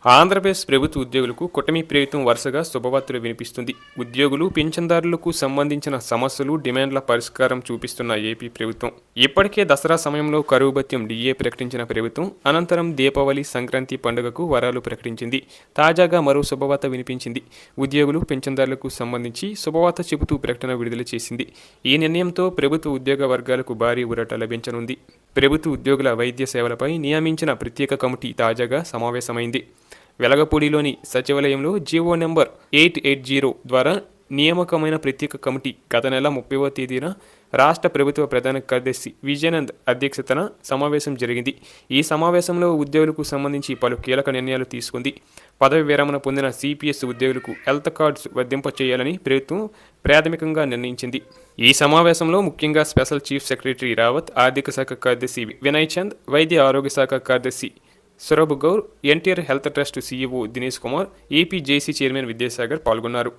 ఆంధ్రప్రదేశ్ ప్రభుత్వ ఉద్యోగులకు కూటమి ప్రభుత్వం వరుసగా శుభవార్తలు వినిపిస్తుంది. ఉద్యోగులు, పింఛన్దారులకు సంబంధించిన సమస్యలు, డిమాండ్ల పరిష్కారం చూపిస్తున్న ఏపీ ప్రభుత్వం. ఇప్పటికే దసరా సమయంలో కరువు భత్యం డిఏ ప్రకటించిన ప్రభుత్వం అనంతరం దీపావళి, సంక్రాంతి పండుగకు వరాలు ప్రకటించింది. తాజాగా మరో శుభవార్త వినిపించింది. ఉద్యోగులు, పింఛన్దారులకు సంబంధించి శుభవార్త చెబుతూ ప్రకటన విడుదల చేసింది. ఈ నిర్ణయంతో ప్రభుత్వ ఉద్యోగ వర్గాలకు భారీ ఊరట లభించనుంది. ప్రభుత్వ ఉద్యోగుల వైద్య సేవలపై నియమించిన ప్రత్యేక కమిటీ తాజాగా సమావేశమైంది. వెలగపూడిలోని సచివాలయంలో జీవో నెంబర్ 880 ద్వారా నియామకమైన ప్రత్యేక కమిటీ గత నెల 30వ తేదీన రాష్ట్ర ప్రభుత్వ ప్రధాన కార్యదర్శి విజయానంద్ అధ్యక్షతన సమావేశం జరిగింది. ఈ సమావేశంలో ఉద్యోగులకు సంబంధించి పలు కీలక నిర్ణయాలు తీసుకుంది. పదవి విరమణ పొందిన సిపిఎస్ ఉద్యోగులకు హెల్త్ కార్డ్స్ వర్తింప చేయాలని ప్రభుత్వం ప్రాథమికంగా నిర్ణయించింది. ఈ సమావేశంలో ముఖ్యంగా స్పెషల్ చీఫ్ సెక్రటరీ రావత్, ఆర్థిక శాఖ కార్యదర్శి వినయ్ చంద్, వైద్య ఆరోగ్య శాఖ కార్యదర్శి Saurabh Gaur, NTR health trust CEO Dinesh Kumar, AP JC chairman Vidyasagar పాల్గొన్నారు.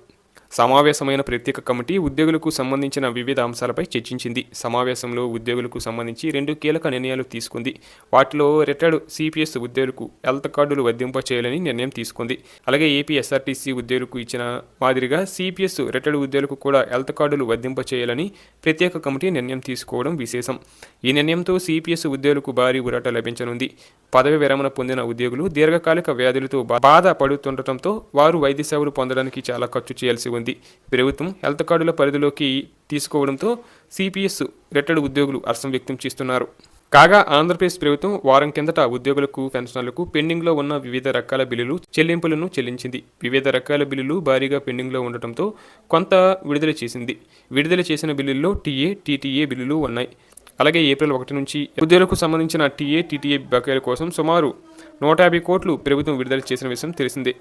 సమావేశమైన ప్రత్యేక కమిటీ ఉద్యోగులకు సంబంధించిన వివిధ అంశాలపై చర్చించింది. సమావేశంలో ఉద్యోగులకు సంబంధించి 2 కీలక నిర్ణయాలు తీసుకుంది. వాటిలో రిటైర్డ్ సిపిఎస్ ఉద్యోగులకు హెల్త్ కార్డులు వర్తింప చేయాలని నిర్ణయం తీసుకుంది. అలాగే ఏపీ ఎస్ఆర్టీసీ ఉద్యోగులకు ఇచ్చిన మాదిరిగా సిపిఎస్ రిటైర్డ్ ఉద్యోగులకు కూడా హెల్త్ కార్డులు వర్తింప చేయాలని ప్రత్యేక కమిటీ నిర్ణయం తీసుకోవడం విశేషం. ఈ నిర్ణయంతో సిపిఎస్ ఉద్యోగులకు భారీ ఊరట లభించనుంది. పదవి విరమణ పొందిన ఉద్యోగులు దీర్ఘకాలిక వ్యాధులతో బాధపడుతుండటంతో వారు వైద్య సేవలు పొందడానికి చాలా ఖర్చు చేయాల్సి ఉంది. ప్రభుత్వం హెల్త్ కార్డుల పరిధిలోకి తీసుకోవడంతో సిపిఎస్ రిటైర్డ్ ఉద్యోగులు హర్షం వ్యక్తం చేస్తున్నారు. కాగా ఆంధ్రప్రదేశ్ ప్రభుత్వం వారం కిందట ఉద్యోగులకు, పెన్షనర్లకు పెండింగ్లో ఉన్న వివిధ రకాల బిల్లులు చెల్లింపులను చెల్లించింది. వివిధ రకాల బిల్లులు భారీగా పెండింగ్లో ఉండటంతో కొంత విడుదల చేసింది. విడుదల చేసిన బిల్లుల్లో టీఏ, టీటీఏ బిల్లులు ఉన్నాయి. అలాగే ఏప్రిల్ 1 నుంచి ఉద్యోగులకు సంబంధించిన టీఏ, టీటీఏ బకాయిల కోసం సుమారు 150 కోట్లు ప్రభుత్వం విడుదల చేసిన విషయం తెలిసిందే.